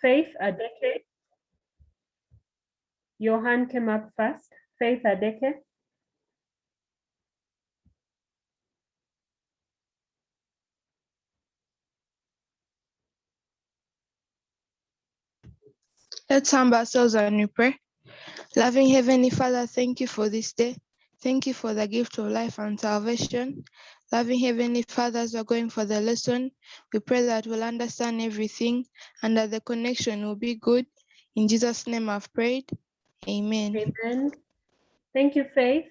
Faith Adeke. Your hand came up first. Faith Adeke. Let's humble ourselves and we pray. Loving Heavenly Father, thank you for this day. Thank you for the gift of life and salvation. Loving Heavenly Father, as we're going for the lesson, we pray that we'll understand everything and that the connection will be good. In Jesus' name I've prayed. Amen. Amen. Thank you, Faith.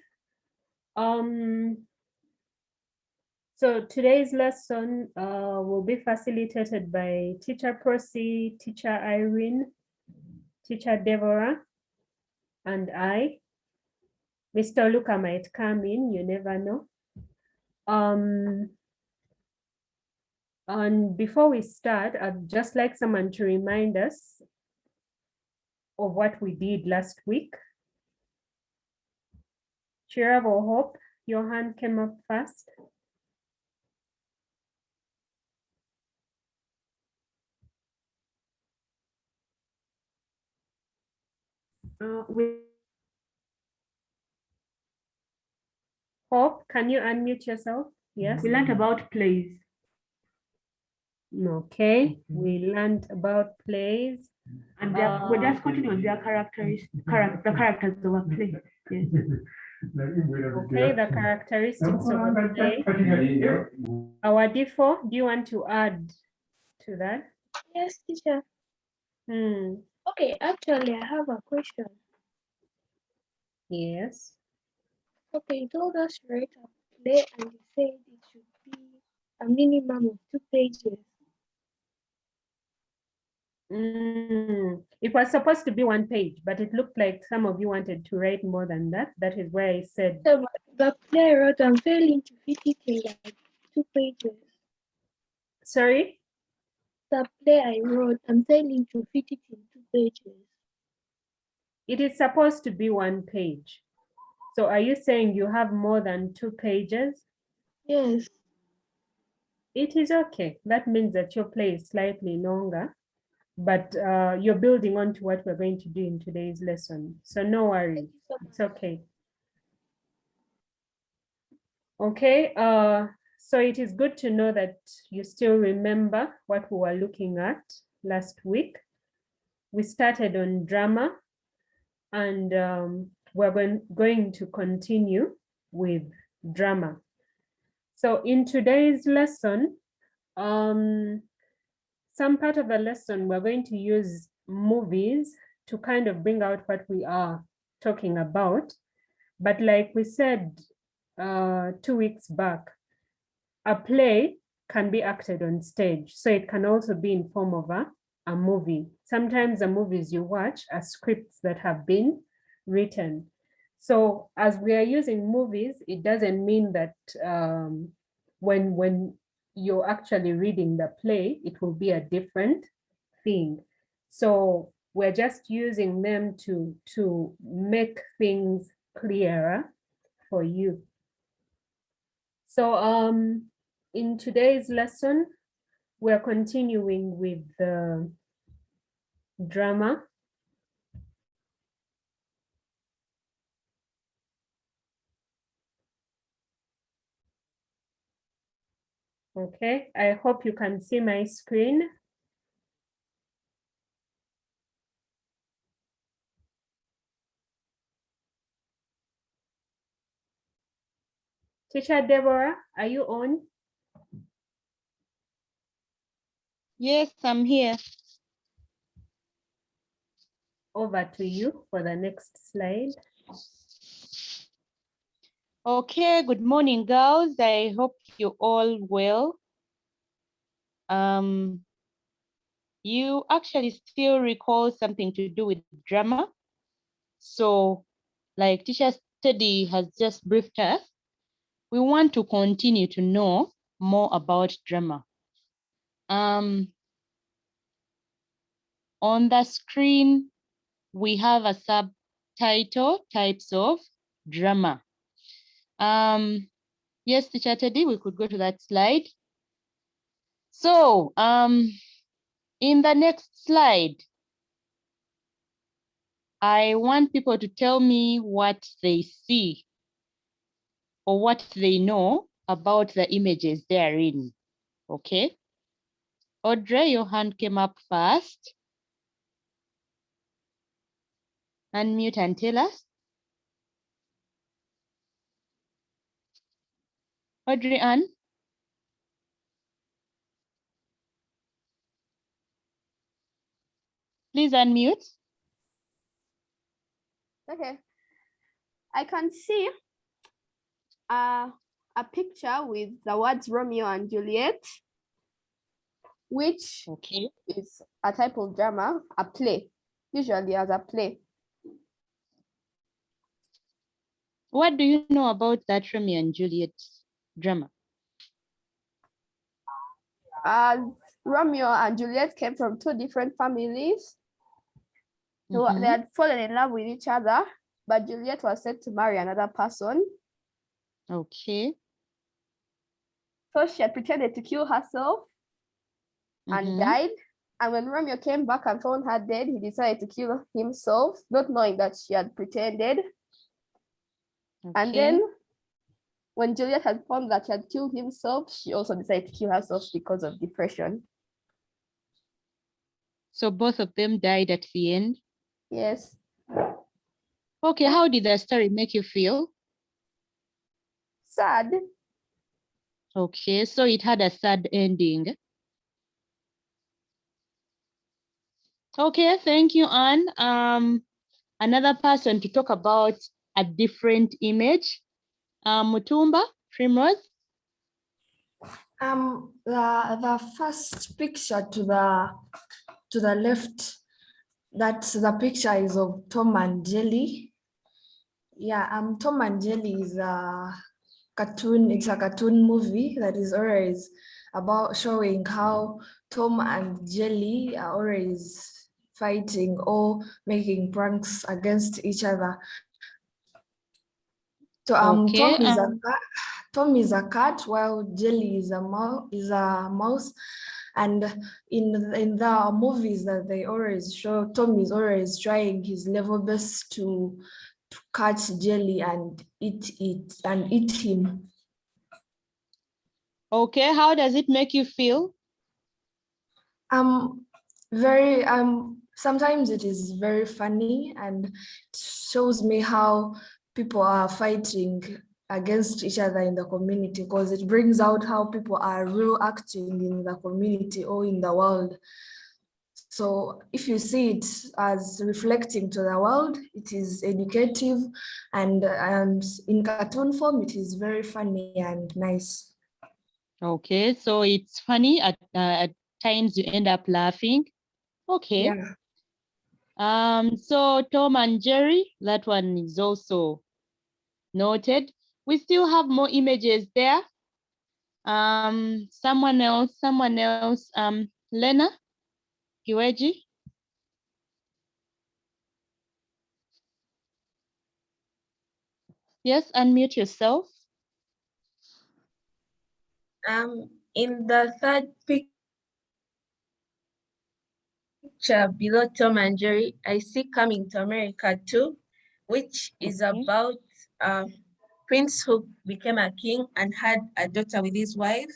So today's lesson will be facilitated by Teacher Percy, Teacher Irene, Teacher Deborah, and I. Mr. Luca might come in, you never know. And before we start, I'd just like someone to remind us of what we did last week. Cheer up or hope, your hand came up first. Hope, can you unmute yourself? Yes. We learned about plays. Okay, we learned about plays. And we're just continuing on their the characters of a play. Yes. Okay, the characteristics of a play. Our D4, do you want to add to that? Yes, teacher. Okay, actually, I have a question. Yes. Okay, you told us to write a play and you said it should be a minimum of 2 pages. It was supposed to be 1 page, but it looked like some of you wanted to write more than that. That is why I said. So the play I wrote, I'm failing to fit it in like 2 pages. Sorry? The play I wrote, I'm failing to fit it in 2 pages. It is supposed to be 1 page. So are you saying you have more than 2 pages? Yes. It is okay. That means that your play is slightly longer, but you're building on to what we're going to do in today's lesson. So no worries, it's okay. Okay, so it is good to know that you still remember what we were looking at last week. We started on drama and we're going to continue with drama. So in today's lesson, some part of the lesson, we're going to use movies to kind of bring out what we are talking about. But like we said 2 weeks back, a play can be acted on stage. So it can also be in form of a movie. Sometimes the movies you watch are scripts that have been written. So as we are using movies, it doesn't mean that when you're actually reading the play, it will be a different thing. So we're just using them to make things clearer for you. So in today's lesson, we're continuing with the drama. Okay, I hope you can see my screen. Teacher Deborah, are you on? Yes, I'm here. Over to you for the next slide. Okay, good morning, girls. I hope you all well. You actually still recall something to do with drama. So, like Teacher Teddy has just briefed us, we want to continue to know more about drama. On the screen, we have a subtitle, Types of Drama. Yes, Teacher Teddy, we could go to that slide. So, In the next slide, I want people to tell me what they see or what they know about the images therein, okay? Audrey, your hand came up first. Unmute and tell us. Audrey Ann. Please unmute. Okay. I can see a picture with the words Romeo and Juliet, which Okay. is a type of drama, a play, usually as a play. What do you know about that Romeo and Juliet drama? Romeo and Juliet came from two different families. They Mhm. had fallen in love with each other, but Juliet was set to marry another person. Okay. So she had pretended to kill herself and Mhm. died. And when Romeo came back and found her dead, he decided to kill himself, not knowing that she had pretended. And Okay. then when Juliet had found that he had killed himself, she also decided to kill herself because of depression. So both of them died at the end. Yes. Okay, how did the story make you feel? Sad. Okay, so it had a sad ending. Okay, thank you, Anne. Another person to talk about a different image. Mutumba, Primrose. The first picture to the left, that's the picture is of Tom and Jerry. Yeah, Tom and Jerry is a cartoon. It's a cartoon movie that is always about showing how Tom and Jerry are always fighting or making pranks against each other. So Okay. Tom is a cat while Jelly is a mouse. And in the movies that they always show, Tom is always trying his level best to catch Jelly and eat him. Okay, how does it make you feel? Very sometimes it is very funny and it shows me how people are fighting against each other in the community, because it brings out how people are real acting in the community or in the world. So if you see it as reflecting to the world, it is educative, and in cartoon form, it is very funny and nice. Okay, so it's funny at times you end up laughing. Okay. Yeah. So Tom and Jerry, that one is also noted. We still have more images there. Someone else, Lena Kiweji. Yes, unmute yourself. In the third picture below Tom and Jerry, I see Coming to America too, which is about Prince who became a king and had a daughter with his wife.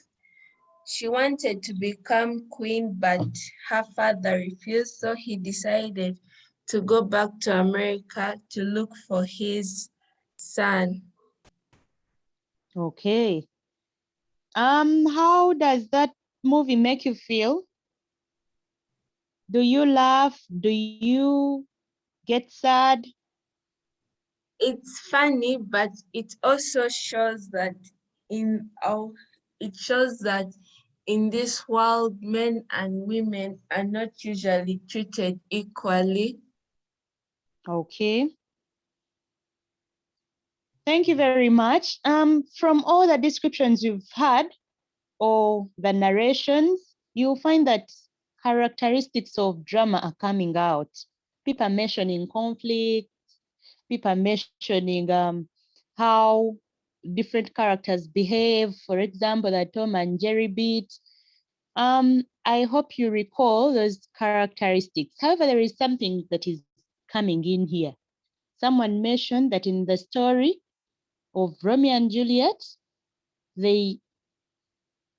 She wanted to become queen, but her father refused, so he decided to go back to America to look for his son. Okay. How does that movie make you feel? Do you laugh? Do you get sad? It's funny, but it also shows that in this world, men and women are not usually treated equally. Okay. Thank you very much. From all the descriptions you've had or the narrations, you'll find that characteristics of drama are coming out. People are mentioning conflict, people are mentioning how different characters behave. For example, the Tom and Jerry bit, I hope you recall those characteristics. However, there is something that is coming in here. Someone mentioned that in the story of Romeo and Juliet, they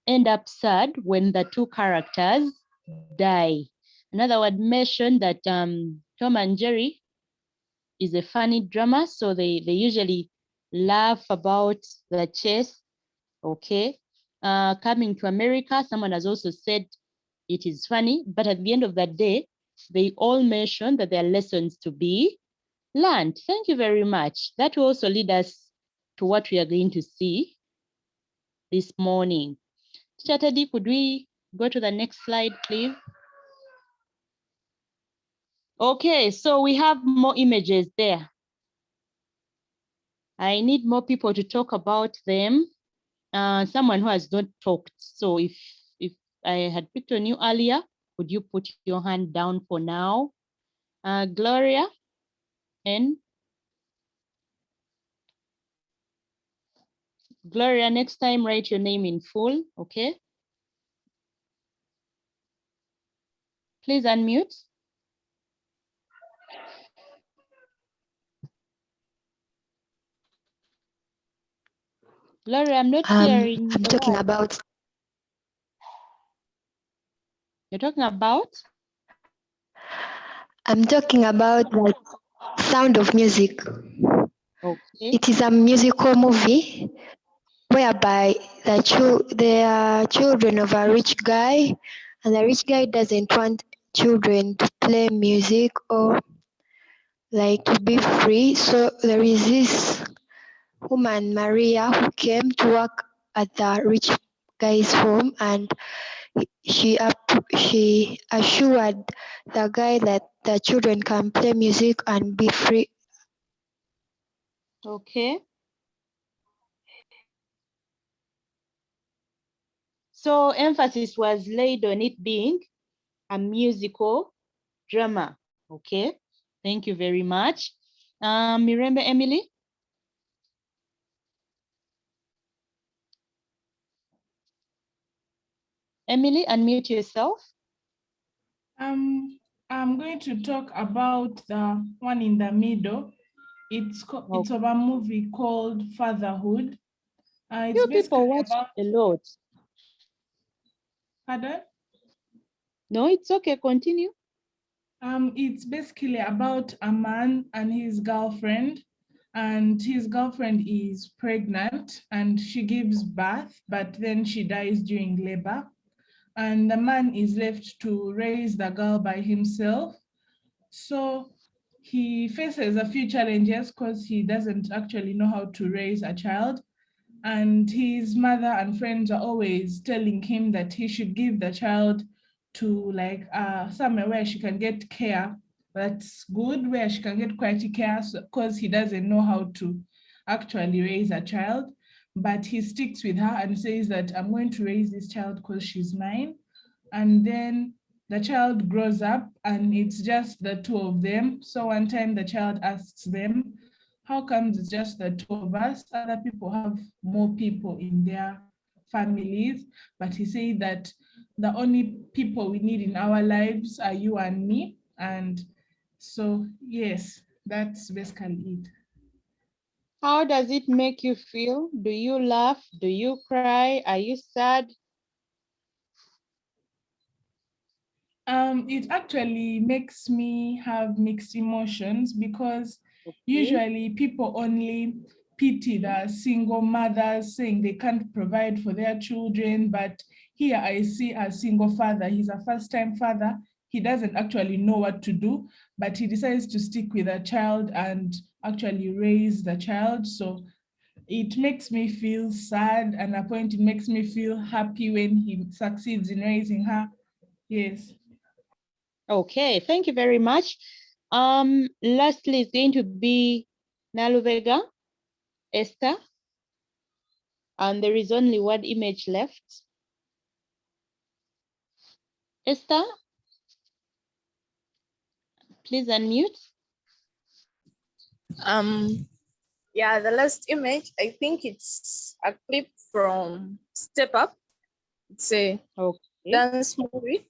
end up sad when the two characters die. Another word mentioned that Tom and Jerry is a funny drama, so they usually laugh about the chase. Okay. Coming to America, someone has also said it is funny, but at the end of the day, they all mention that there are lessons to be learned. Thank you very much. That will also lead us to what we are going to see this morning. Teacher Teddy, could we go to the next slide, please? Okay, so we have more images there. I need more people to talk about them. Someone who has not talked. So if I had picked on you earlier, could you put your hand down for now? Gloria and Gloria, next time write your name in full, okay? Please unmute. Gloria, I'm not hearing. I'm talking about. You're talking about? I'm talking about like Sound of Music. Okay. It is a musical movie whereby they are children of a rich guy, and the rich guy doesn't want children to play music or like to be free. So there is this woman, Maria, who came to work at the rich guy's home, and she assured the guy that the children can play music and be free. Okay. So emphasis was laid on it being a musical drama. Okay. Thank you very much. Mirembe Emily. Emily, unmute yourself. I'm going to talk about the one in the middle. It's of a movie called Fatherhood. It's You basically people watch about a lot. Pardon? No, it's okay. Continue. It's basically about a man and his girlfriend, and his girlfriend is pregnant and she gives birth, but then she dies during labor. And the man is left to raise the girl by himself. So he faces a few challenges because he doesn't actually know how to raise a child. And his mother and friends are always telling him that he should give the child to like somewhere where she can get care that's good, where she can get quality care, because he doesn't know how to actually raise a child. But he sticks with her and says that I'm going to raise this child because she's mine. And then the child grows up and it's just the two of them. So one time the child asks them, how comes it's just the two of us? Other people have more people in their families. But he said that the only people we need in our lives are you and me. And so, yes, that's basically it. How does it make you feel? Do you laugh? Do you cry? Are you sad? It actually makes me have mixed emotions because usually people only pity the single mothers saying they can't provide for their children. But here I see a single father. He's a first-time father. He doesn't actually know what to do, but he decides to stick with a child and actually raise the child. So it makes me feel sad, and at a point it makes me feel happy when he succeeds in raising her. Yes. Okay, thank you very much. Lastly, it's going to be Naluvega, Esther, and there is only one image left. Esther, please unmute. Yeah, the last image, I think it's a clip from Step Up. It's a dance movie.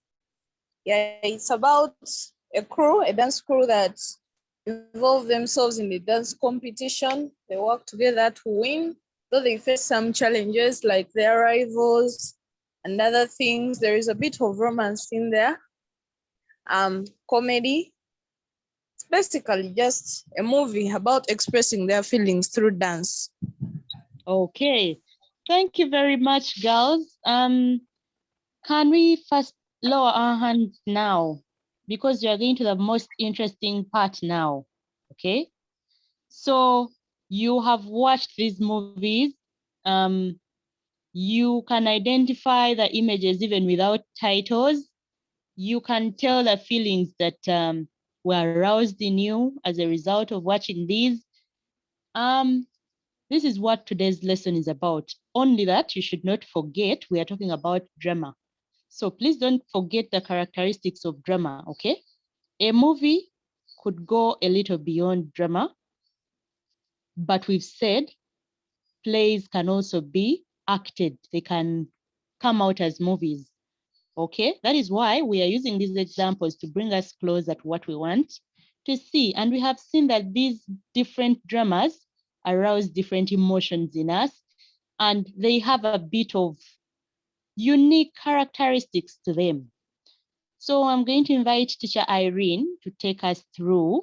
Yeah, it's about a dance crew that involve themselves in the dance competition. They work together to win, though they face some challenges like their rivals and other things. There is a bit of romance in there. Comedy. It's basically just a movie about expressing their feelings through dance. Okay, thank you very much, girls. Can we first lower our hands now? Because we are going to the most interesting part now, okay? So you have watched these movies. You can identify the images even without titles. You can tell the feelings that were aroused in you as a result of watching these. This is what today's lesson is about. Only that you should not forget we are talking about drama. So please don't forget the characteristics of drama, okay? A movie could go a little beyond drama, but we've said plays can also be acted. They can come out as movies, okay? That is why we are using these examples to bring us closer to what we want to see. And we have seen that these different dramas arouse different emotions in us, and they have a bit of unique characteristics to them. So I'm going to invite Teacher Irene to take us through.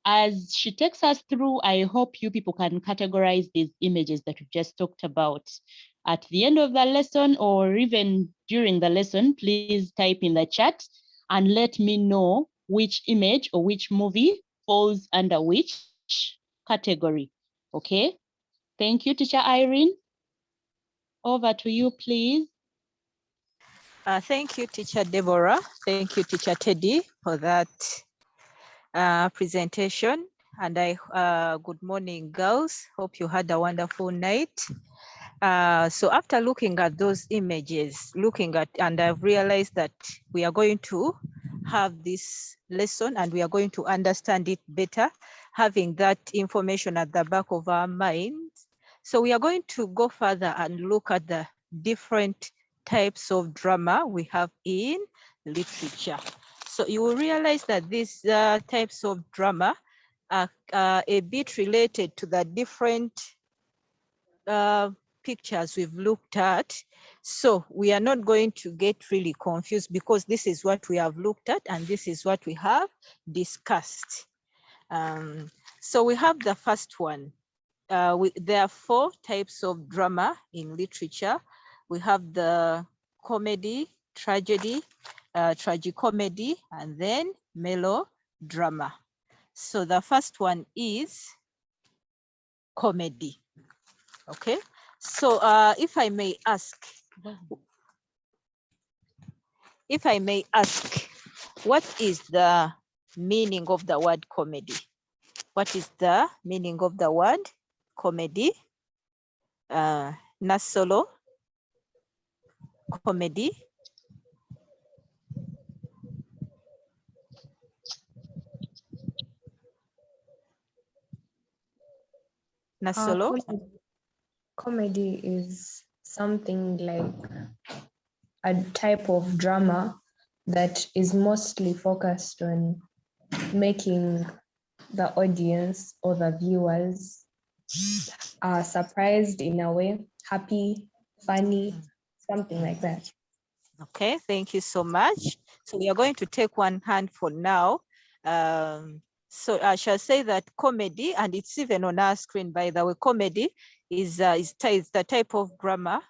As she takes us through, I hope you people can categorize these images that we just talked about. At the end of the lesson or even during the lesson, please type in the chat and let me know which image or which movie falls under which category, okay? Thank you, Teacher Irene. Over to you, please. Thank you, Teacher Deborah. Thank you, Teacher Teddy, for that presentation. And good morning, girls. Hope you had a wonderful night. So after looking at those images, and I've realized that we are going to have this lesson and we are going to understand it better, having that information at the back of our minds. So we are going to go further and look at the different types of drama we have in literature. So you will realize that these types of drama are a bit related to the different pictures we've looked at. So we are not going to get really confused because this is what we have looked at and this is what we have discussed. So we have the first one. There are 4 types of drama in literature. We have the comedy, tragedy, tragicomedy, and then melodrama. So the first one is comedy. Okay, so if I may ask, what is the meaning of the word comedy? What is the meaning of the word comedy? Nasolo, comedy. Nasolo. Comedy is something like a type of drama that is mostly focused on making the audience or the viewers surprised in a way, happy, funny, something like that. Okay, thank you so much. So we are going to take one hand for now. So I shall say that comedy, and it's even on our screen, by the way, comedy is the type of drama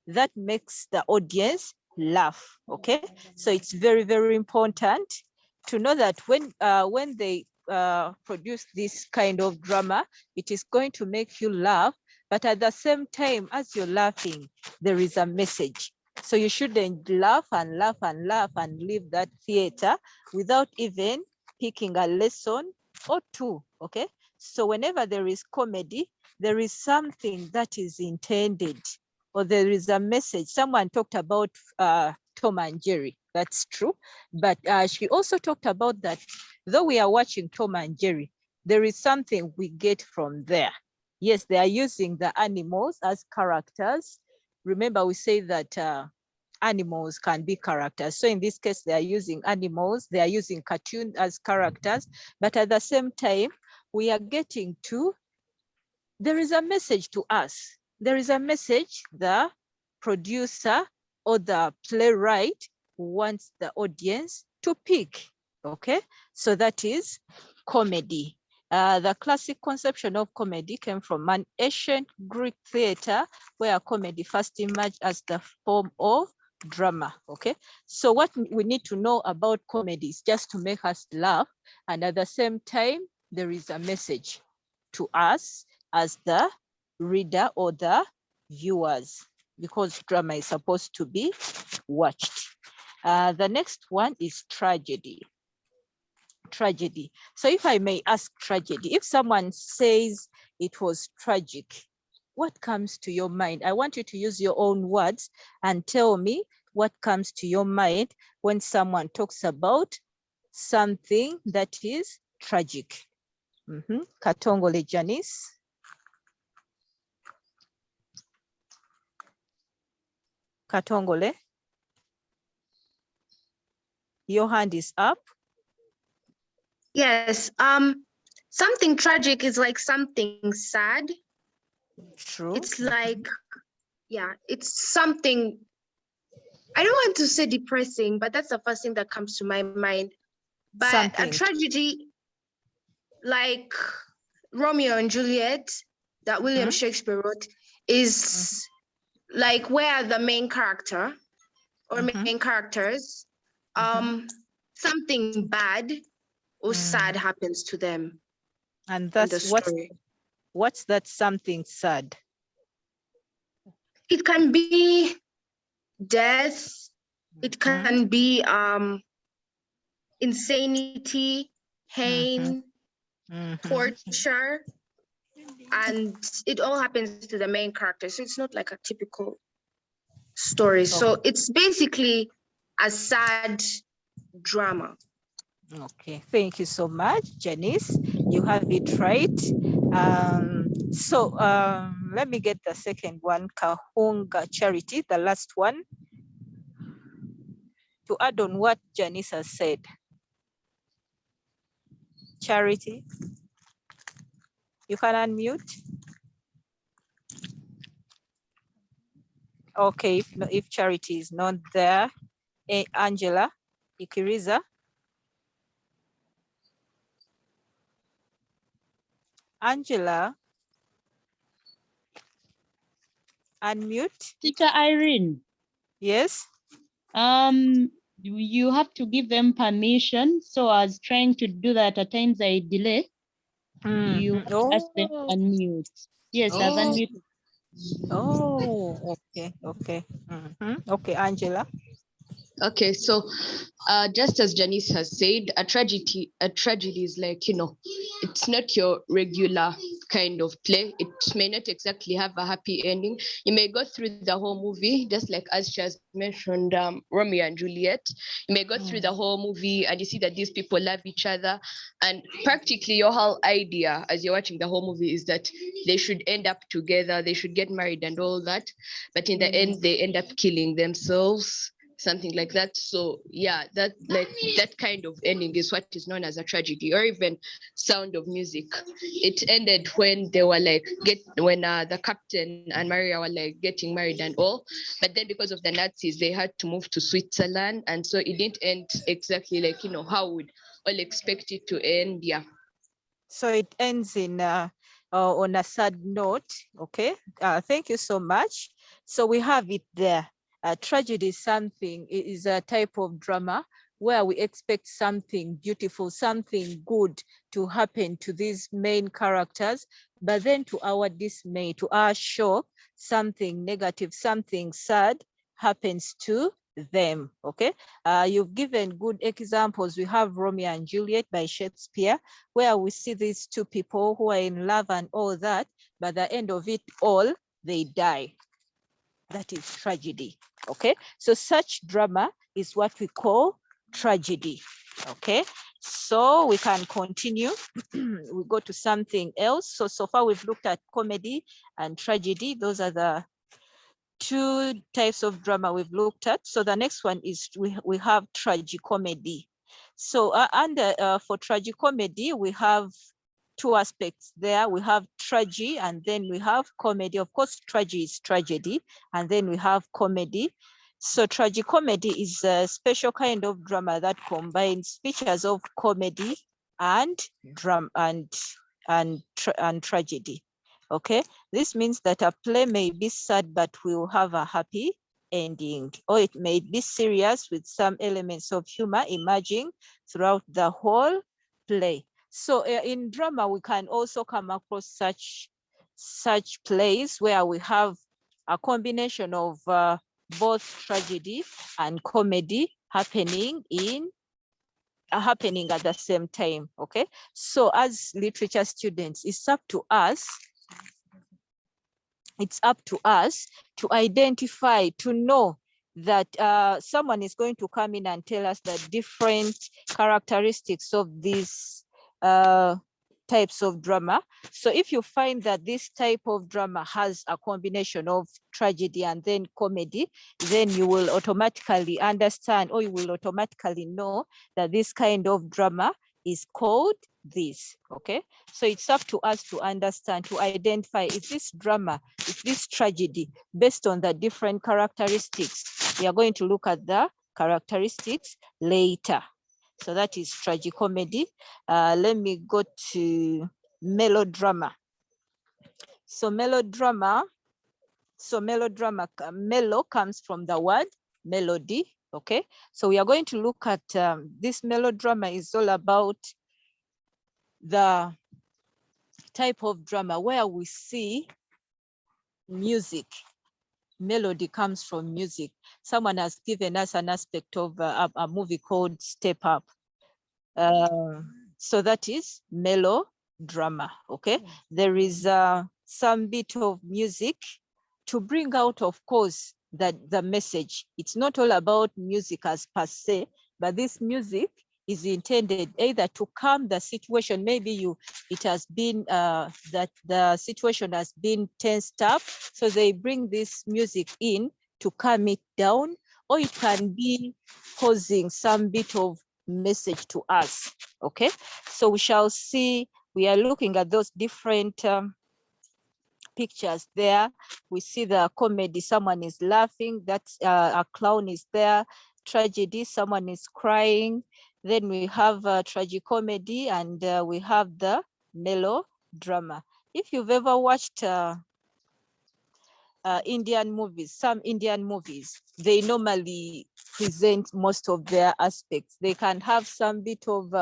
that makes the audience laugh, okay? So it's very, very important to know that when they produce this kind of drama, it is going to make you laugh, but at the same time, as you're laughing, there is a message. So you shouldn't laugh and laugh and laugh and leave that theater without even picking a lesson or 2, okay? So whenever there is comedy, there is something that is intended, or there is a message. Someone talked about Tom and Jerry, that's true. But she also talked about that, though we are watching Tom and Jerry, there is something we get from there. Yes, they are using the animals as characters. Remember, we say that animals can be characters. So in this case, they are using animals, they are using cartoons as characters, but at the same time, we are getting to, there is a message to us. There is a message the producer or the playwright wants the audience to pick, okay? So that is comedy. The classic conception of comedy came from an ancient Greek theater where comedy first emerged as the form of drama, okay? So what we need to know about comedy is just to make us laugh, and at the same time, there is a message to us as the reader or the viewers, because drama is supposed to be watched. The next one is tragedy. Tragedy. So if I may ask tragedy, if someone says it was tragic, what comes to your mind? I want you to use your own words and tell me what comes to your mind when someone talks about something that is tragic. Katongole Janice. Katongole. Your hand is up. Yes. Something tragic is like something sad. True. It's like, yeah, it's something, I don't want to say depressing, but that's the first thing that comes to my mind. But Something. a tragedy like Romeo and Juliet that William Shakespeare wrote is like where the main character or main characters, something bad or sad happens to them. And that's what's that something sad? It can be death, it can be insanity, pain, torture, and it all happens to the main character. So it's not like a typical story. So it's basically a sad drama. Okay, thank you so much, Janice. You have it right. Let me get the second one, Kahunga Charity, the last one. To add on what Janice has said. Charity, you can unmute. Okay, if Charity is not there, Angela, Ikiriza. Angela, unmute. Teacher Irene. Yes. You have to give them permission. So I was trying to do that. At times I delay. You have to ask them to unmute. Yes, I've unmuted. Oh, okay, okay. Okay, Angela. Okay, so just as Janice has said, a tragedy is like, it's not your regular kind of play. It may not exactly have a happy ending. You may go through the whole movie, just like as she has mentioned, Romeo and Juliet. You may go through the whole movie and you see that these people love each other. And practically your whole idea as you're watching the whole movie is that they should end up together, they should get married and all that. But in the end, they end up killing themselves. Something like that. So yeah, that kind of ending is what is known as a tragedy, or even Sound of Music. It ended when they were like the captain and Maria were like getting married and all, but then because of the Nazis they had to move to Switzerland, and so it didn't end exactly like how we'd all expect it to end. Yeah. So it ends in on a sad note. Okay. Thank you so much. So we have it there. Tragedy is a type of drama where we expect something beautiful, something good to happen to these main characters, but then to our dismay, to our shock, something negative, something sad happens to them. Okay, you've given good examples. We have Romeo and Juliet by Shakespeare, where we see these two people who are in love and all that, but at the end of it all, they die. That is tragedy. Okay, so such drama is what we call tragedy. Okay, so we can continue. We go to something else. So far we've looked at comedy and tragedy. Those are the two types of drama we've looked at. So the next one is we have tragicomedy. So for tragicomedy, we have two aspects there. We have tragedy and then we have comedy. Of course, tragedy is tragedy, and then we have comedy. So tragicomedy is a special kind of drama that combines features of comedy and drama and tragedy. Okay, this means that a play may be sad but will have a happy ending, or it may be serious with some elements of humor emerging throughout the whole play. So in drama, we can also come across such plays where we have a combination of both tragedy and comedy happening at the same time. Okay, so as literature students, it's up to us to identify, to know that someone is going to come in and tell us the different characteristics of these types of drama. So if you find that this type of drama has a combination of tragedy and then comedy, then you will automatically understand, or you will automatically know that this kind of drama is called this. Okay, so it's up to us to understand, to identify if this drama, if this tragedy, based on the different characteristics. We are going to look at the characteristics later. So that is tragicomedy. Let me go to melodrama. So melodrama, mellow comes from the word melody. Okay, so we are going to look at this melodrama is all about the type of drama where we see music. Melody comes from music. Someone has given us an aspect of a movie called Step Up. So that is melodrama. Okay, there is some bit of music to bring out, of course, that the message. It's not all about music as per se, but this music is intended either to calm the situation. Maybe it has been that the situation has been tensed up, so they bring this music in to calm it down, or it can be causing some bit of message to us. Okay, so we shall see, we are looking at those different pictures there. We see the comedy, someone is laughing, that's a clown is there. Tragedy, someone is crying. Then we have tragicomedy, and we have the melodrama. If you've ever watched Indian movies, some Indian movies, they normally present most of their aspects. They can have some bit of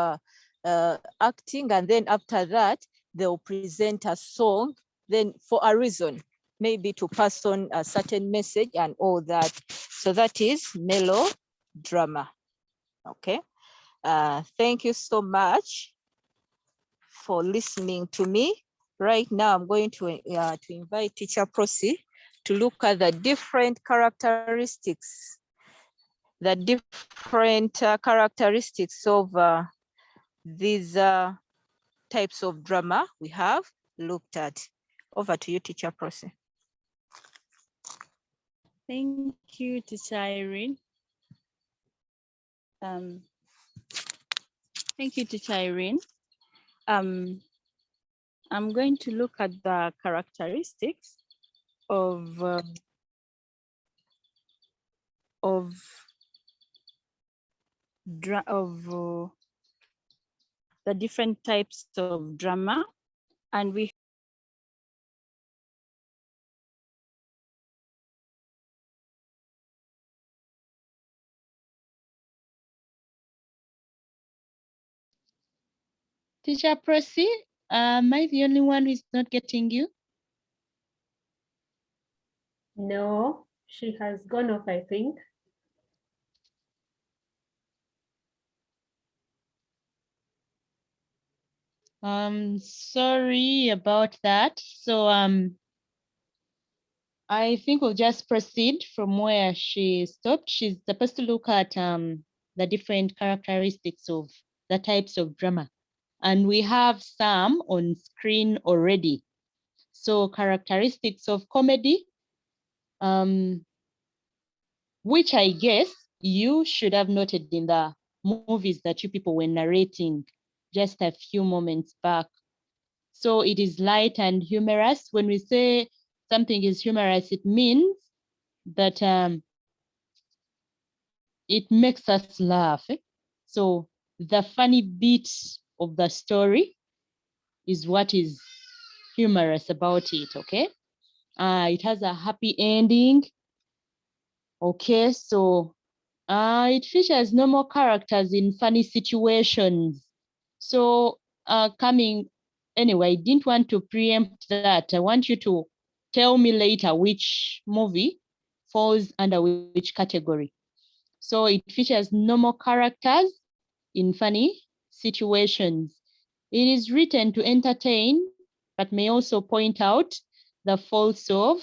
acting, and then after that, they'll present a song, then for a reason, maybe to pass on a certain message and all that. So that is melodrama. Okay. Thank you so much for listening to me. Right now, I'm going to invite Teacher Prosi to look at the different characteristics, of these types of drama we have looked at. Over to you, Teacher Prosi. Thank you, Teacher Irene. Thank you, Teacher Irene. I'm going to look at the characteristics of the different types of drama, and we Teacher Prosi, am I the only one who's not getting you? No, she has gone off, I think. Sorry about that. So I think we'll just proceed from where she stopped. She's supposed to look at the different characteristics of the types of drama. And we have some on screen already. So characteristics of comedy, which I guess you should have noted in the movies that you people were narrating just a few moments back. So it is light and humorous. When we say something is humorous, it means that it makes us laugh. So the funny bit of the story is what is humorous about it, okay? It has a happy ending. Okay, so it features normal characters in funny situations. So anyway, I didn't want to preempt that. I want you to tell me later which movie falls under which category. So it features normal characters in funny situations. It is written to entertain, but may also point out the faults of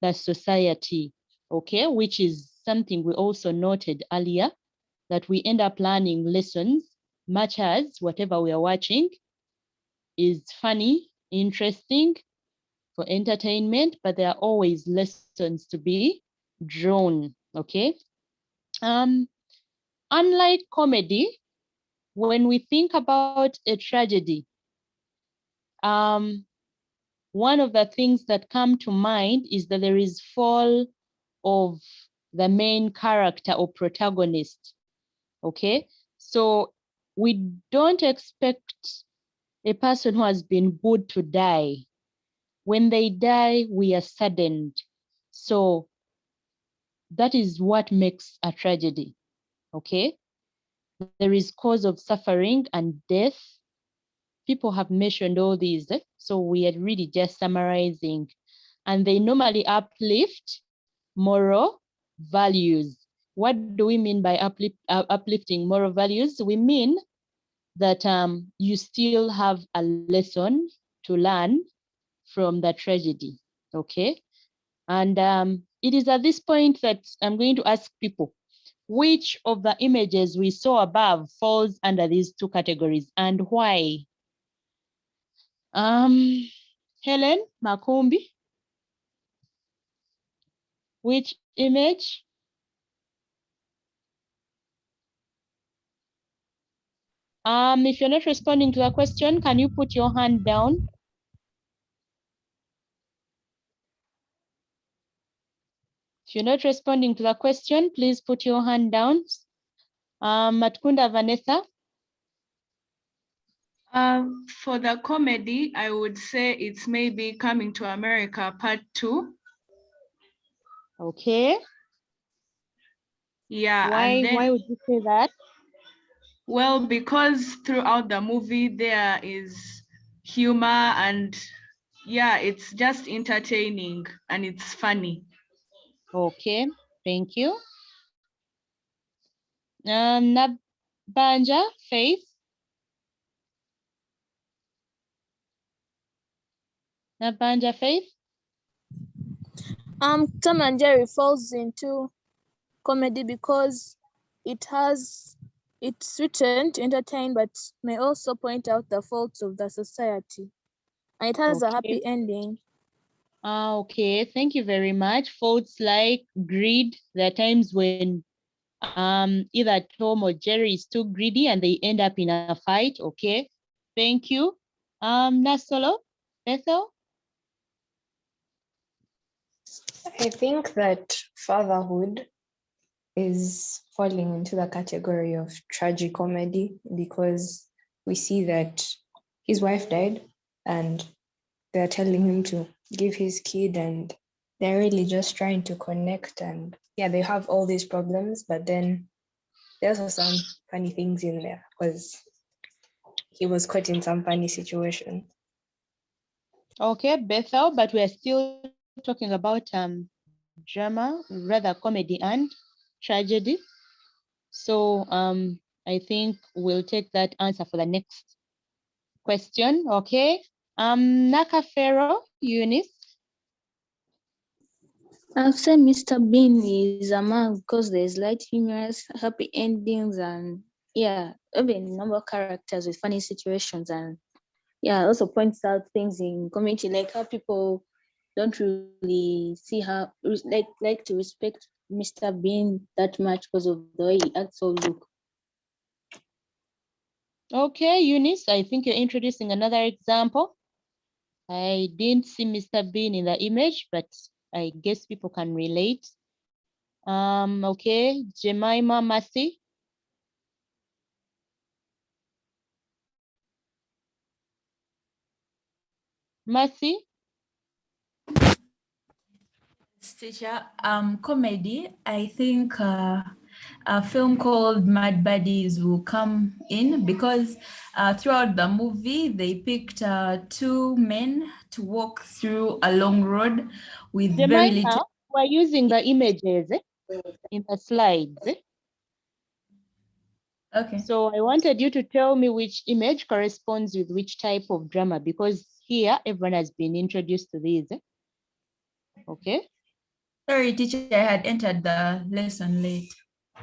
the society, okay, which is something we also noted earlier, that we end up learning lessons much as whatever we are watching is funny, interesting for entertainment, but there are always lessons to be drawn, okay? Unlike comedy, when we think about a tragedy, one of the things that come to mind is that there is fall of the main character or protagonist, okay? So we don't expect a person who has been good to die. When they die, we are saddened. So that is what makes a tragedy, okay? There is cause of suffering and death. People have mentioned all these, so we are really just summarizing. And they normally uplift moral values. What do we mean by uplifting moral values? We mean that you still have a lesson to learn from the tragedy, okay? And it is at this point that I'm going to ask people, which of the images we saw above falls under these two categories and why? Helen Makumbi, which image? If you're not responding to the question, can you put your hand down? If you're not responding to the question, please put your hand down. Matkunda Vanessa. For the comedy, I would say it's maybe Coming to America Part 2. Okay. Yeah. Why would you say that? Well, because throughout the movie there is humor and yeah, it's just entertaining and it's funny. Okay, thank you. Nabanja, Faith. Nabanja, Faith. Tom and Jerry falls into comedy because it's written to entertain, but may also point out the faults of the society. And it has a happy ending. Okay, thank you very much. Faults like greed. There are times when either Tom or Jerry is too greedy and they end up in a fight. Okay, thank you. Nasolo, Bethel. I think that fatherhood is falling into the category of tragicomedy because we see that his wife died and they're telling him to give his kid and they're really just trying to connect, and yeah, they have all these problems, but then there's also some funny things in there because he was caught in some funny situation. Okay, Bethel, but we are still talking about drama, rather comedy and tragedy. So I think we'll take that answer for the next question. Okay. Nakafero, Eunice. I'll say Mr. Bean is a man because there's light humorous, happy endings, and yeah, even normal characters with funny situations, and yeah, also points out things in community like how people don't really see how like to respect Mr. Bean that much because of the way he acts or look. Okay, Eunice, I think you're introducing another example. I didn't see Mr. Bean in the image, but I guess people can relate. Okay, Jemima Massey. Massey? Teacher, comedy, I think a film called Mad Buddies will come in because throughout the movie, they picked two men to walk through a long road with very Jemima, little. we're using the images in the slides. Okay. So I wanted you to tell me which image corresponds with which type of drama, because here everyone has been introduced to these. Okay. Sorry, teacher, I had entered the lesson late.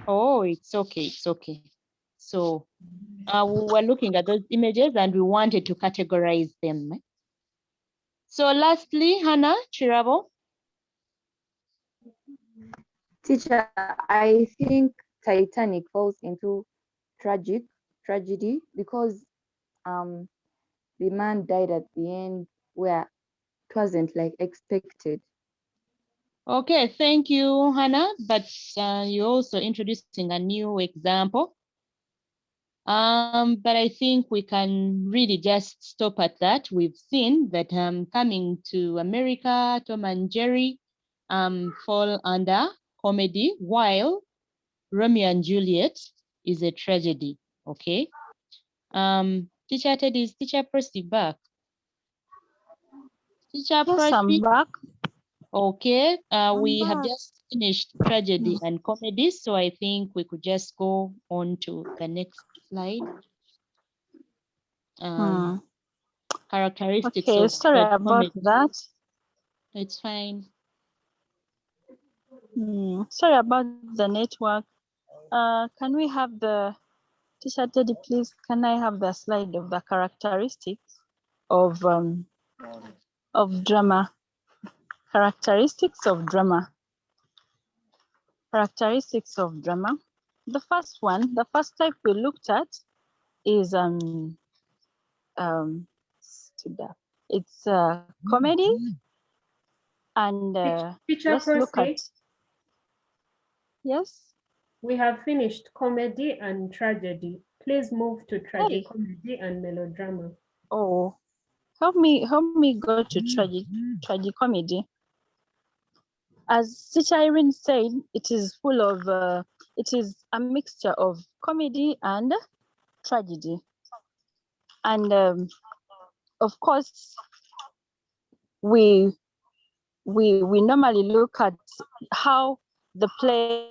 Oh, it's okay. It's okay. So we were looking at those images and we wanted to categorize them. So lastly, Hannah Chirabo. Teacher, I think Titanic falls into tragedy because the man died at the end where it wasn't like expected. Okay, thank you, Hannah. But you're also introducing a new example. But I think we can really just stop at that. We've seen that coming to America, Tom and Jerry fall under comedy, while Romeo and Juliet is a tragedy. Okay. Teacher Teddy, is Teacher Percy back? Teacher Yes, I'm Percy? back. Okay. We have back. just finished tragedy and comedy, so I think we could just go on to the next slide. Characteristics Okay, of sorry about comedy. that. It's fine. Sorry about the network. Can we have the teacher Teddy, please? Can I have the slide of the characteristics of drama? Characteristics of drama. Characteristics of drama. The first one, the first type we looked at is it's comedy, and Teacher let's look at. Percy, Yes. we have finished comedy and tragedy. Please move to tragicomedy and melodrama. Oh, help me go to tragicomedy. As Teacher Irene said, it is full of it is a mixture of comedy and tragedy, and of course we normally look at how the play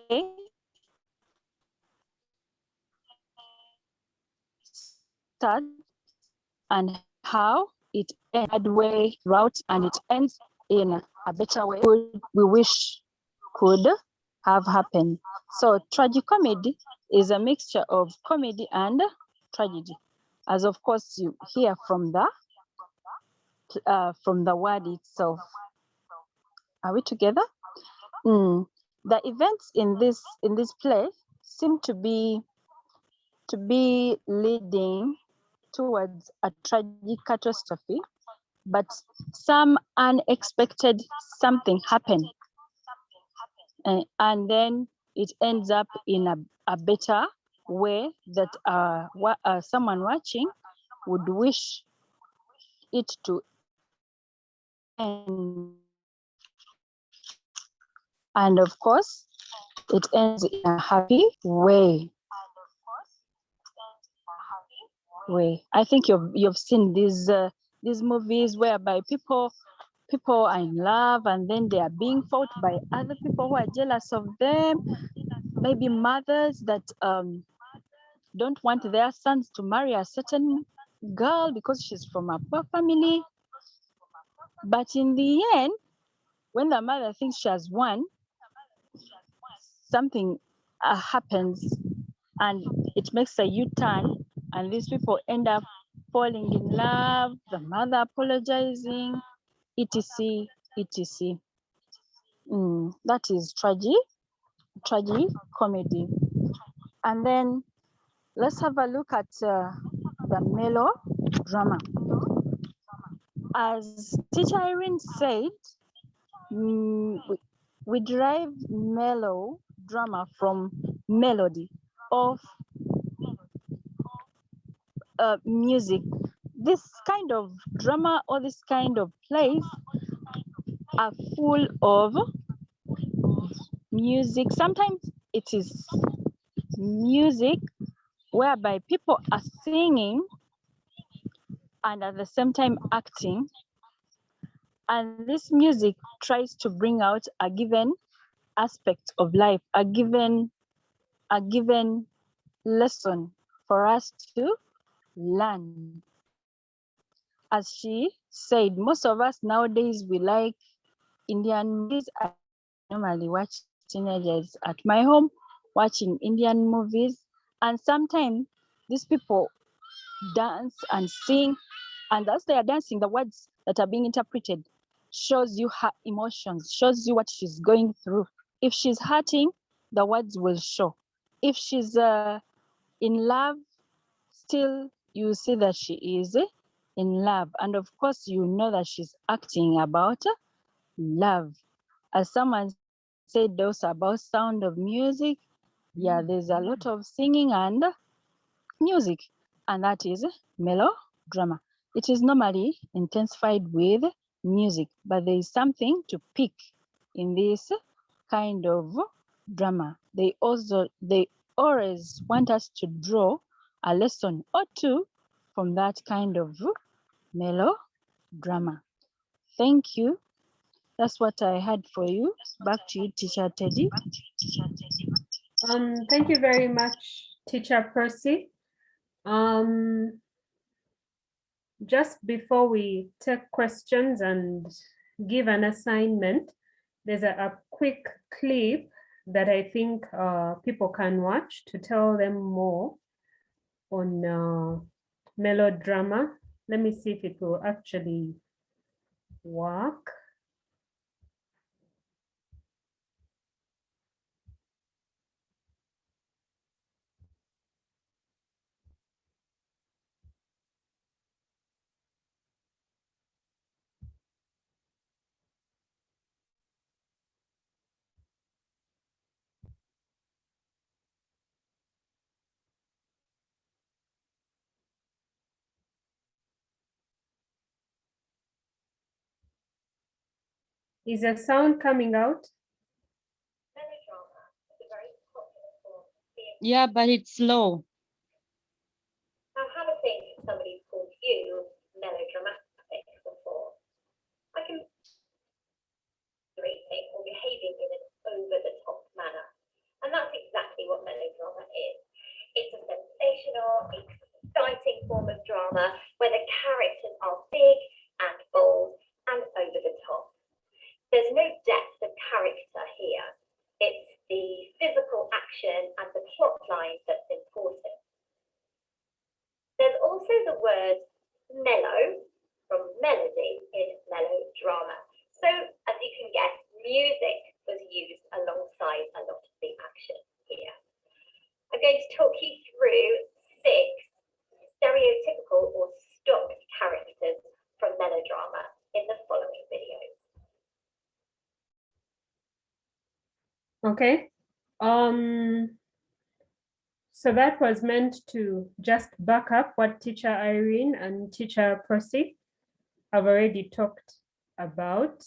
starts and how it ends a way route, and it ends in a better way we wish could have happened. So tragicomedy is a mixture of comedy and tragedy, as of course you hear from the word itself. Are we together? The events in this play seem to be leading towards a tragic catastrophe, but some unexpected something happened, and then it ends up in a better way that someone watching would wish it to end. And of course, it ends in a happy way. I think you've seen these movies whereby people are in love and then they are being fought by other people who are jealous of them. Maybe mothers that don't want their sons to marry a certain girl because she's from a poor family. But in the end, when the mother thinks she has won, something happens and it makes a U-turn, and these people end up falling in love, the mother apologizing, etc. etc. That is tragedy, comedy. And then let's have a look at the melodrama. As teacher Irene said, we derive melodrama from melody of music. This kind of drama or this kind of plays are full of music. Sometimes it is music whereby people are singing and at the same time acting. And this music tries to bring out a given aspect of life, a given lesson for us to learn. As she said, most of us nowadays, we like Indian movies. I normally watch teenagers at my home watching Indian movies. And sometimes these people dance and sing. And as they are dancing, the words that are being interpreted shows you her emotions, shows you what she's going through. If she's hurting, the words will show. If she's in love, still you see that she is in love. And of course, you know that she's acting about love. As someone said also about sound of music, yeah, there's a lot of singing and music, and that is melodrama. It is normally intensified with music, but there is something to pick in this kind of drama. They always want us to draw a lesson or two from that kind of melodrama. Thank you. That's what I had for you. Back to you, Teacher Teddy. Thank you very much, Teacher Percy. Just before we take questions and give an assignment, there's a quick clip that I think people can watch to tell them more on melodrama. Let me see if it will actually work. Is the sound coming out? Yeah, but it's slow. Now have a think if somebody's called you melodramatic before. I can rating or behaving in an over-the-top manner. And that's exactly what melodrama is. It's a sensational, exciting form of drama where the characters are big and bold and over the top. There's no depth of character here. It's the physical action and the plot line that's important. There's also the word mellow from melody in melodrama. So as you can guess, music was used alongside a lot of the action here. I'm going to talk you through 6 stereotypical or stock characters from melodrama in the following videos. Okay. So that was meant to just back up what Teacher Irene and Teacher Percy have already talked about.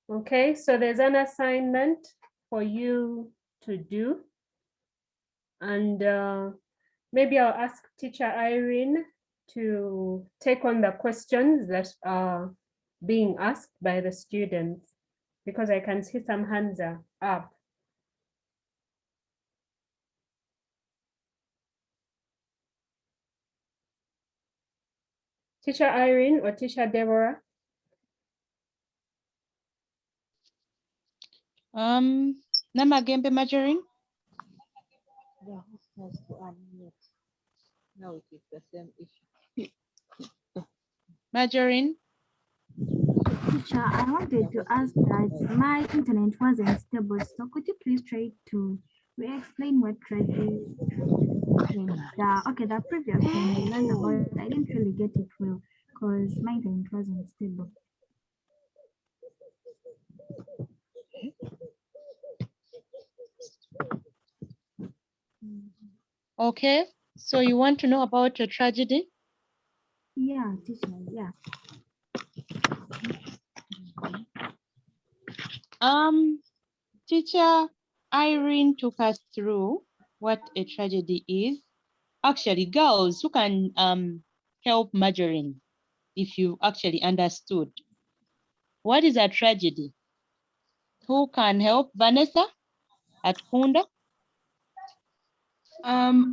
Okay, so there's an assignment for you to do. And maybe I'll ask Teacher Irene to take on the questions that are being asked by the students, because I can see some hands are up. Teacher Irene or Teacher Deborah? Namagembe Margarine? Yeah, who has to unmute? Now it is the same issue. Margarine? Teacher, I wanted to ask that my internet wasn't stable, so could you please try to re-explain what tragedy means? The previous time we learned about it, I didn't really get it well because my internet wasn't stable. Okay, so you want to know about a tragedy? Yeah, teacher, yeah. Teacher Irene took us through what a tragedy is. Actually, girls, who can help Margarine if you actually understood? What is a tragedy? Who can help? Vanessa at Kunda?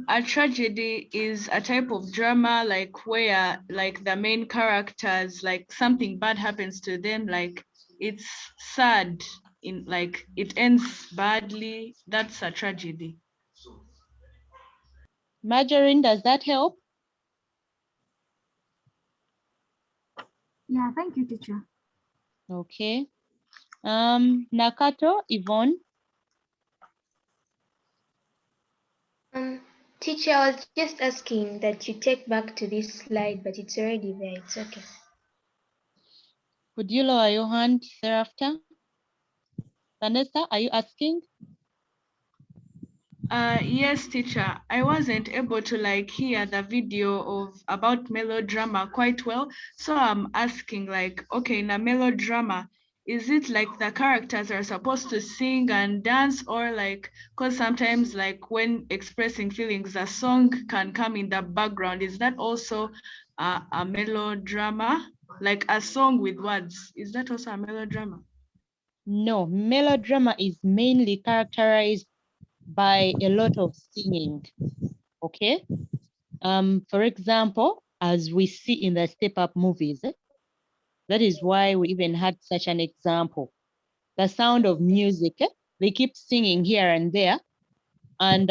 A tragedy is a type of drama like where like the main characters, like something bad happens to them, like it's sad, in like it ends badly. That's a tragedy. Margarine, does that help? Yeah, thank you, teacher. Okay. Nakato, Yvonne? Teacher, I was just asking that you take back to this slide, but it's already there. It's okay. Could you lower your hand thereafter? Vanessa, are you asking? Yes, teacher. I wasn't able to like hear the video of about melodrama quite well. So I'm asking like, okay, in a melodrama, is it like the characters are supposed to sing and dance, or like, because sometimes like when expressing feelings, a song can come in the background. Is that also a melodrama? Like a song with words, is that also a melodrama? No, melodrama is mainly characterized by a lot of singing, okay? For example, as we see in the Step Up movies, that is why we even had such an example. The Sound of Music, they keep singing here and there, and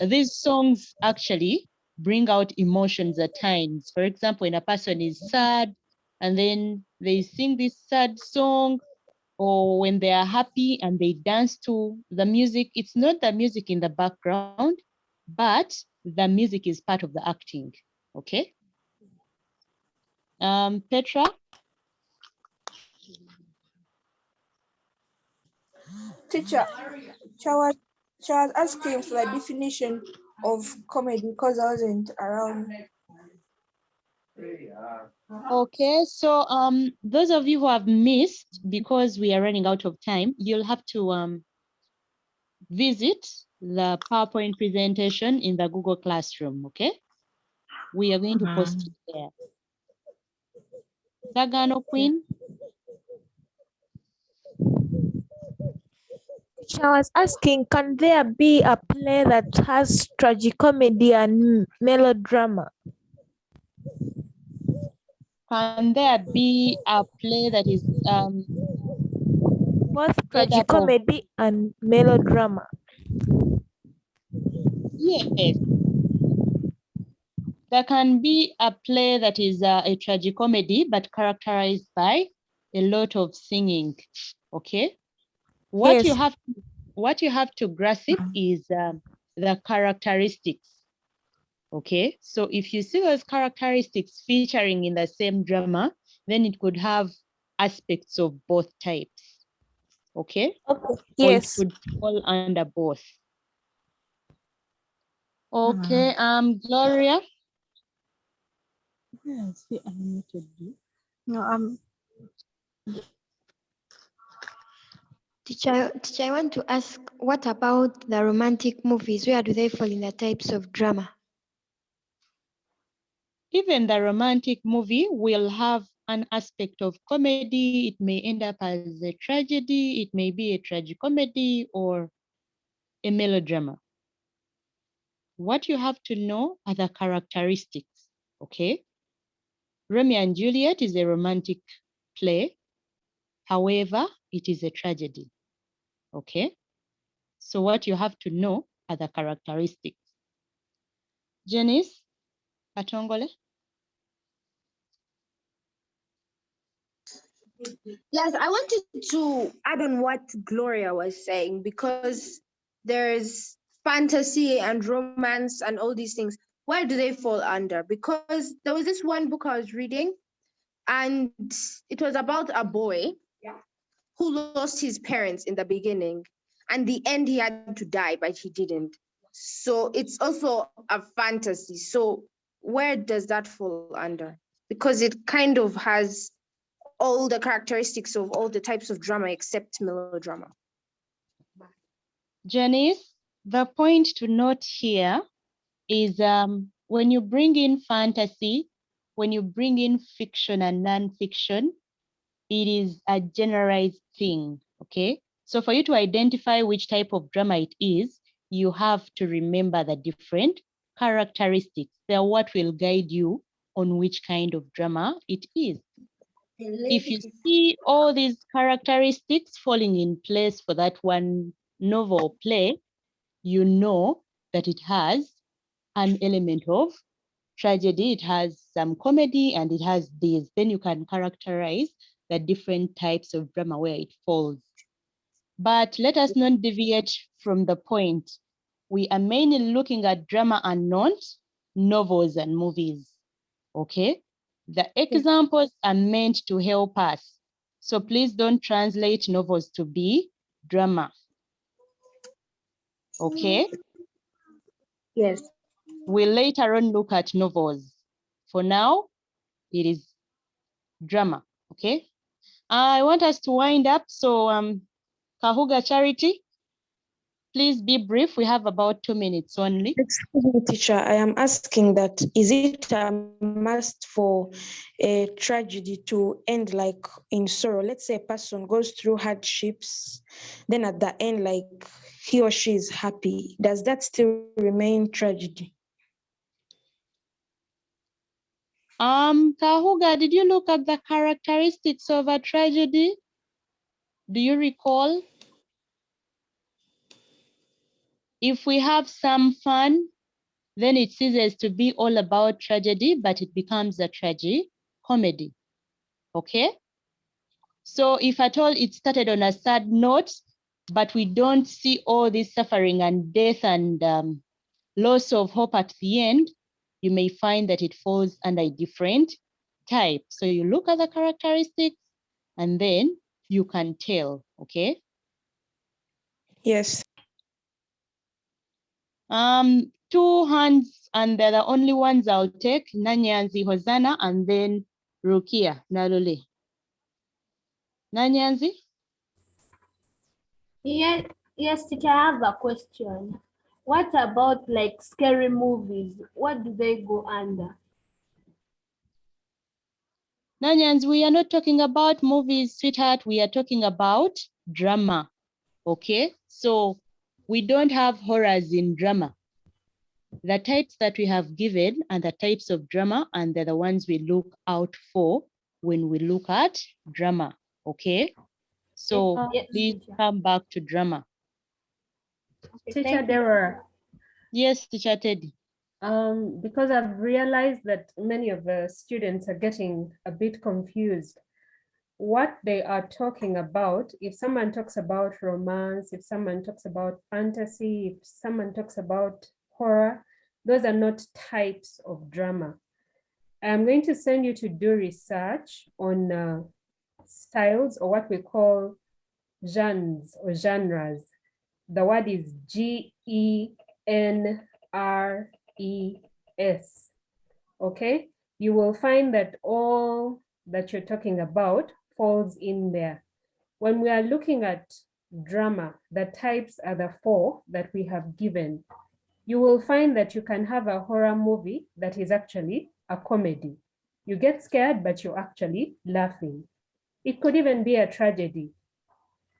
these songs actually bring out emotions at times. For example, when a person is sad, and then they sing this sad song, or when they are happy and they dance to the music. It's not the music in the background, but the music is part of the acting, okay? Petra? Teacher, she was asking for a definition of comedy because I wasn't around. Okay, so those of you who have missed, because we are running out of time, you'll have to visit the PowerPoint presentation in the Google Classroom, okay? We are going to post it there. Dagano Queen? I was asking, can there be a play that has tragicomedy and melodrama? Can there be a play that is both made up of? tragicomedy and melodrama? Yes. There can be a play that is a tragicomedy, but characterized by a lot of singing, okay? What Yes. you have to grasp is the characteristics. Okay, so if you see those characteristics featuring in the same drama, then it could have aspects of both types. Okay? Okay. Or Yes. it could fall under both. Okay, Gloria. Yes, he unmuted you. No, Teacher, I want to ask, what about the romantic movies? Where do they fall in the types of drama? Even the romantic movie will have an aspect of comedy. It may end up as a tragedy. It may be a tragicomedy or a melodrama. What you have to know are the characteristics, okay? Romeo and Juliet is a romantic play. However, it is a tragedy, okay? So what you have to know are the characteristics. Janice Atongole. Yes, I wanted to add on what Gloria was saying, because there's fantasy and romance and all these things. Where do they fall under? Because there was this one book I was reading, and it was about a boy who lost his parents in the beginning. And the end, he had to die, but he didn't. So it's also a fantasy. So where does that fall under? Because it kind of has all the characteristics of all the types of drama except melodrama. Janice, the point to note here is when you bring in fantasy, when you bring in fiction and non-fiction, it is a generalized thing, okay? So for you to identify which type of drama it is, you have to remember the different characteristics. They are what will guide you on which kind of drama it is. If you see all these characteristics falling in place for that one novel or play, you know that it has an element of tragedy, it has some comedy, and it has this. Then you can characterize the different types of drama where it falls. But let us not deviate from the point. We are mainly looking at drama and not novels and movies, okay? The examples are meant to help us. So please don't translate novels to be drama, okay? Yes. We'll later on look at novels. For now, it is drama, okay? I want us to wind up, so Kahuga Charity, please be brief. We have about 2 minutes only. Excuse me, teacher. I am asking that, is it a must for a tragedy to end like in sorrow? Let's say a person goes through hardships, then at the end, like he or she is happy. Does that still remain tragedy? Kahuga, did you look at the characteristics of a tragedy? Do you recall? If we have some fun, then it ceases to be all about tragedy, but it becomes a tragic comedy, okay? So if at all it started on a sad note, but we don't see all this suffering and death and loss of hope at the end, you may find that it falls under a different type. So you look at the characteristics and then you can tell, okay? Yes. 2 hands, and they're the only ones I'll take, Nanyanzi Hosanna and then Rukia Nalule. Nanyanzi? Yes, teacher, I have a question. What about like scary movies? What do they go under? Nanyans, we are not talking about movies, sweetheart. We are talking about drama, okay? So we don't have horrors in drama. The types that we have given are the types of drama, and they're the ones we look out for when we look at drama, okay? So please come back to drama. Teacher Deborah. Yes, Teacher Teddy. Because I've realized that many of the students are getting a bit confused. What they are talking about, if someone talks about romance, if someone talks about fantasy, if someone talks about horror, those are not types of drama. I'm going to send you to do research on styles, or what we call genres or genres. The word is GENRES, okay? You will find that all that you're talking about falls in there. When we are looking at drama, the types are the 4 that we have given. You will find that you can have a horror movie that is actually a comedy. You get scared, but you're actually laughing. It could even be a tragedy.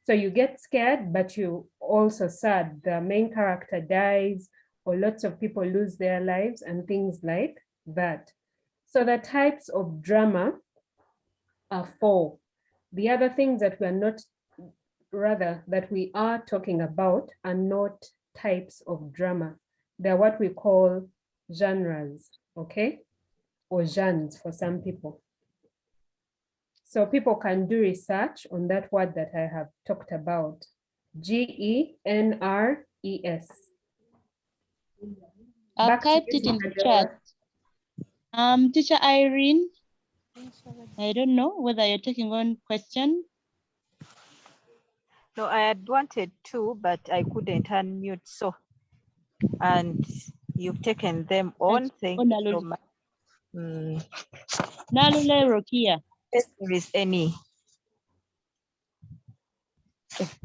So you get scared, but you also sad. The main character dies, or lots of people lose their lives and things like that. So the types of drama are 4. The other things that we're not rather that we are talking about are not types of drama. They're what we call genres, okay? Or genres for some people. So people can do research on that word that I have talked about. GENRES. I've typed it in the chat. Teacher Irene, I don't know whether you're taking on question. No, I had wanted to, but I couldn't unmute. So, and you've taken them on. Thank you so much. Nalule Rokia. If there is any.